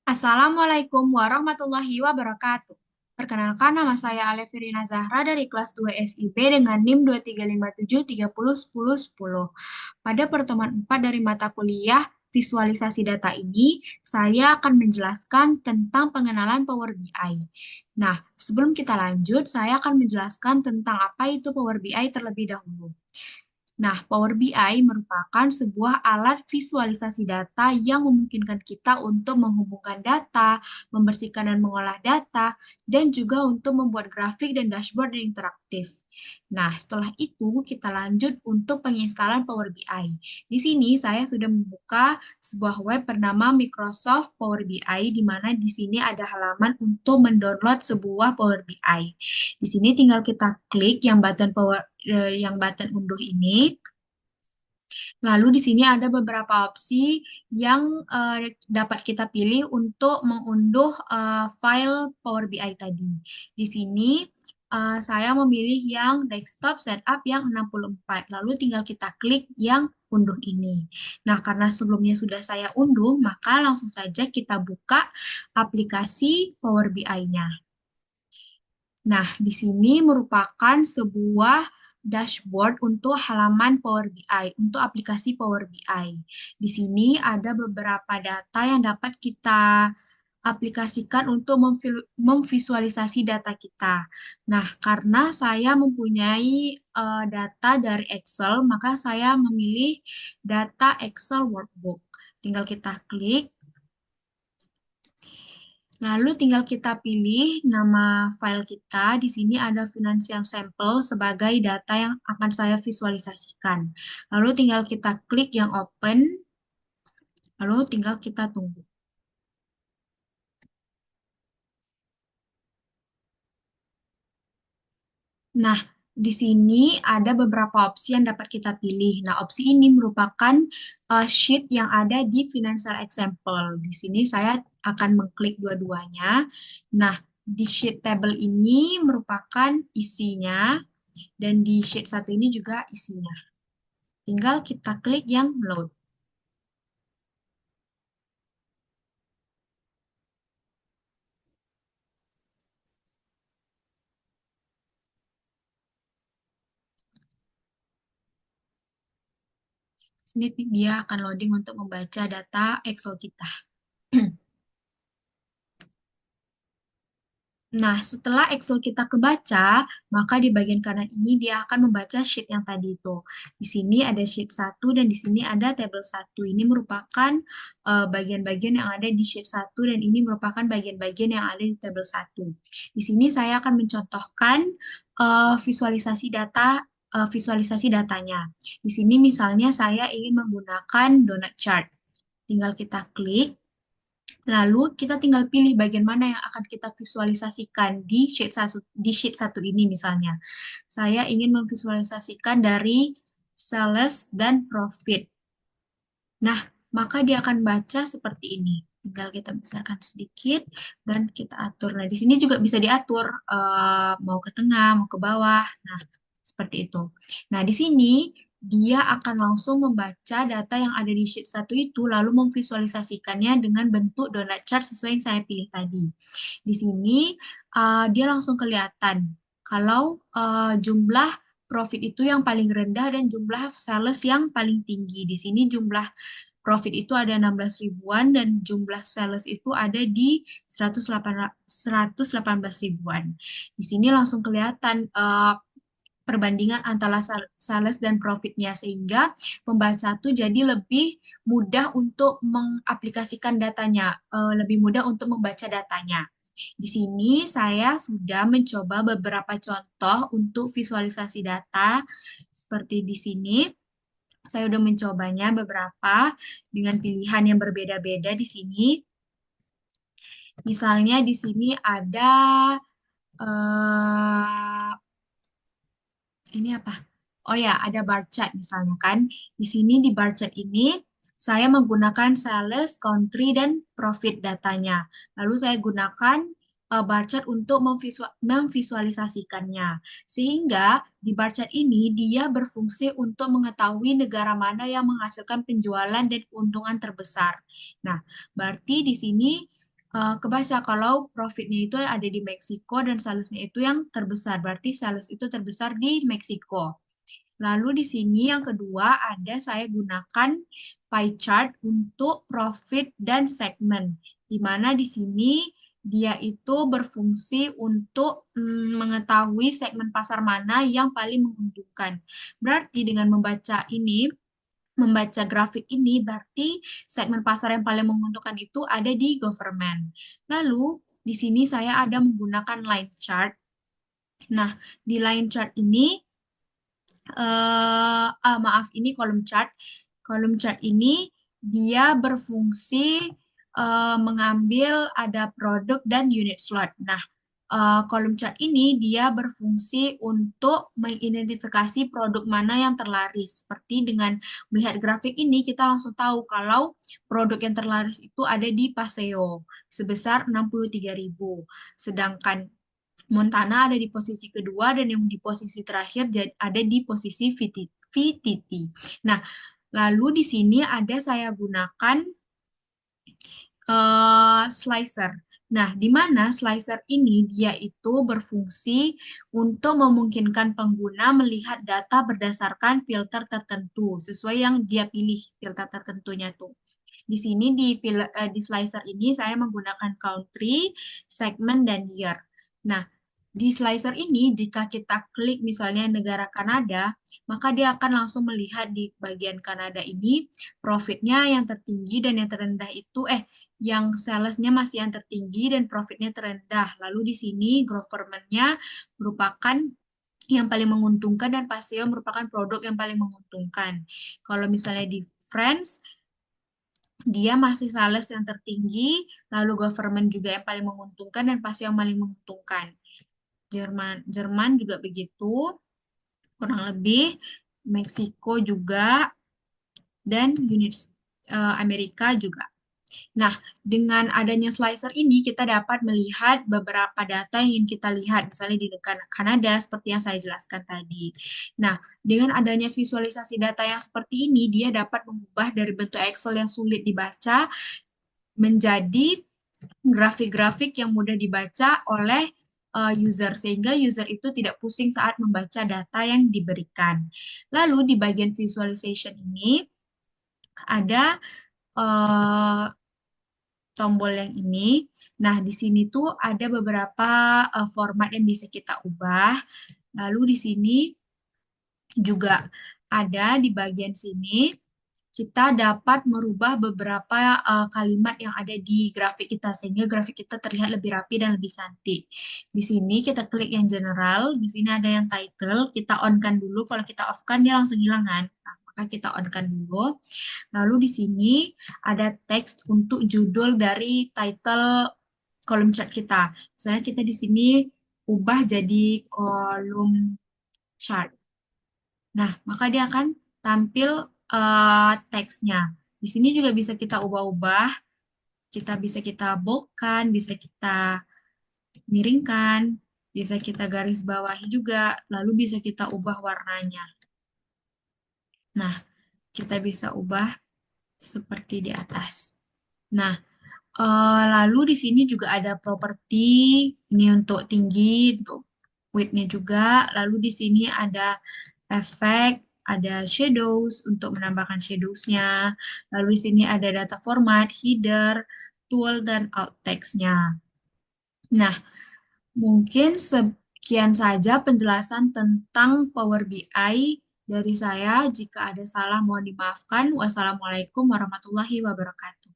Assalamualaikum warahmatullahi wabarakatuh. Perkenalkan, nama saya Alefirina Zahra dari kelas 2 SIP dengan NIM 2357301010. Pada pertemuan 4 dari mata kuliah visualisasi data ini, saya akan menjelaskan tentang pengenalan Power BI. Nah, sebelum kita lanjut, saya akan menjelaskan tentang apa itu Power BI terlebih dahulu. Nah, Power BI merupakan sebuah alat visualisasi data yang memungkinkan kita untuk menghubungkan data, membersihkan dan mengolah data, dan juga untuk membuat grafik dan dashboard yang interaktif. Nah, setelah itu kita lanjut untuk penginstalan Power BI. Di sini saya sudah membuka sebuah web bernama Microsoft Power BI, di mana di sini ada halaman untuk mendownload sebuah Power BI. Di sini tinggal kita klik yang button unduh ini. Lalu di sini ada beberapa opsi yang dapat kita pilih untuk mengunduh file Power BI tadi. Di sini saya memilih yang desktop setup yang 64. Lalu tinggal kita klik yang unduh ini. Nah, karena sebelumnya sudah saya unduh, maka langsung saja kita buka aplikasi Power BI-nya. Nah, di sini merupakan sebuah dashboard untuk halaman Power BI, untuk aplikasi Power BI. Di sini ada beberapa data yang dapat kita aplikasikan untuk memvisualisasi data kita. Nah, karena saya mempunyai data dari Excel, maka saya memilih data Excel Workbook. Tinggal kita klik. Lalu tinggal kita pilih nama file kita. Di sini ada financial sample sebagai data yang akan saya visualisasikan. Lalu tinggal kita klik yang open, lalu tinggal kita tunggu. Nah, di sini ada beberapa opsi yang dapat kita pilih. Nah, opsi ini merupakan sheet yang ada di financial example. Di sini saya akan mengklik dua-duanya. Nah, di sheet table ini merupakan isinya. Dan di sheet satu ini juga isinya. Tinggal kita klik yang load. Sini dia akan loading untuk membaca data Excel kita. Nah, setelah Excel kita kebaca, maka di bagian kanan ini dia akan membaca sheet yang tadi itu. Di sini ada sheet satu dan di sini ada table satu. Ini merupakan bagian-bagian yang ada di sheet satu dan ini merupakan bagian-bagian yang ada di table satu. Di sini saya akan mencontohkan visualisasi datanya. Di sini misalnya saya ingin menggunakan donut chart. Tinggal kita klik. Lalu kita tinggal pilih bagian mana yang akan kita visualisasikan di sheet satu ini misalnya. Saya ingin memvisualisasikan dari sales dan profit. Nah, maka dia akan baca seperti ini. Tinggal kita besarkan sedikit dan kita atur. Nah, di sini juga bisa diatur mau ke tengah, mau ke bawah. Nah, seperti itu. Nah, di sini dia akan langsung membaca data yang ada di sheet satu itu, lalu memvisualisasikannya dengan bentuk donut chart sesuai yang saya pilih tadi. Di sini dia langsung kelihatan kalau jumlah profit itu yang paling rendah dan jumlah sales yang paling tinggi. Di sini jumlah profit itu ada 16 ribuan dan jumlah sales itu ada di 118 ribuan. Di sini langsung kelihatan perbandingan antara sales dan profitnya sehingga pembaca tuh jadi lebih mudah untuk mengaplikasikan datanya, lebih mudah untuk membaca datanya. Di sini saya sudah mencoba beberapa contoh untuk visualisasi data seperti di sini. Saya sudah mencobanya beberapa dengan pilihan yang berbeda-beda di sini. Misalnya di sini ada eh, ini apa? Oh ya, ada bar chart misalnya kan. Di sini di bar chart ini saya menggunakan sales, country, dan profit datanya. Lalu saya gunakan bar chart untuk memvisualisasikannya. Sehingga di bar chart ini dia berfungsi untuk mengetahui negara mana yang menghasilkan penjualan dan keuntungan terbesar. Nah, berarti di sini kebaca kalau profitnya itu ada di Meksiko dan salesnya itu yang terbesar. Berarti sales itu terbesar di Meksiko. Lalu di sini yang kedua ada saya gunakan pie chart untuk profit dan segmen. Di mana di sini dia itu berfungsi untuk mengetahui segmen pasar mana yang paling menguntungkan. Berarti dengan membaca grafik ini berarti segmen pasar yang paling menguntungkan itu ada di government. Lalu di sini saya ada menggunakan line chart. Nah, di line chart ini maaf, ini kolom chart. Kolom chart ini dia berfungsi mengambil ada produk dan unit slot. Nah, kolom chart ini dia berfungsi untuk mengidentifikasi produk mana yang terlaris. Seperti dengan melihat grafik ini, kita langsung tahu kalau produk yang terlaris itu ada di Paseo sebesar 63.000. Sedangkan Montana ada di posisi kedua dan yang di posisi terakhir ada di posisi VTT. Nah, lalu di sini ada saya gunakan slicer. Nah, di mana slicer ini dia itu berfungsi untuk memungkinkan pengguna melihat data berdasarkan filter tertentu sesuai yang dia pilih filter tertentunya tuh. Di sini di slicer ini saya menggunakan country, segment, dan year. Nah, di slicer ini jika kita klik misalnya negara Kanada, maka dia akan langsung melihat di bagian Kanada ini profitnya yang tertinggi dan yang terendah itu yang salesnya masih yang tertinggi dan profitnya terendah. Lalu di sini government-nya merupakan yang paling menguntungkan dan Paseo merupakan produk yang paling menguntungkan. Kalau misalnya di France, dia masih sales yang tertinggi, lalu government juga yang paling menguntungkan dan pasti yang paling menguntungkan. Jerman juga begitu, kurang lebih. Meksiko juga, dan unit Amerika juga. Nah, dengan adanya slicer ini, kita dapat melihat beberapa data yang ingin kita lihat, misalnya di negara Kanada, seperti yang saya jelaskan tadi. Nah, dengan adanya visualisasi data yang seperti ini, dia dapat mengubah dari bentuk Excel yang sulit dibaca menjadi grafik-grafik yang mudah dibaca oleh user, sehingga user itu tidak pusing saat membaca data yang diberikan. Lalu di bagian visualization ini, ada uh, tombol yang ini. Nah, di sini tuh ada beberapa format yang bisa kita ubah. Lalu di sini juga ada di bagian sini kita dapat merubah beberapa kalimat yang ada di grafik kita sehingga grafik kita terlihat lebih rapi dan lebih cantik. Di sini kita klik yang general, di sini ada yang title, kita on-kan dulu. Kalau kita off-kan dia langsung hilang kan. Nah, maka kita on-kan dulu. Lalu di sini ada teks untuk judul dari title kolom chat kita. Misalnya kita di sini ubah jadi kolom chart. Nah, maka dia akan tampil teksnya. Di sini juga bisa kita ubah-ubah, bisa kita boldkan, bisa kita miringkan, bisa kita garis bawahi juga, lalu bisa kita ubah warnanya. Nah, kita bisa ubah seperti di atas. Nah, lalu di sini juga ada properti, ini untuk tinggi, untuk width-nya juga. Lalu di sini ada efek, ada shadows untuk menambahkan shadows-nya. Lalu di sini ada data format, header, tool, dan alt text-nya. Nah, mungkin sekian saja penjelasan tentang Power BI dari saya. Jika ada salah mohon dimaafkan. Wassalamualaikum warahmatullahi wabarakatuh.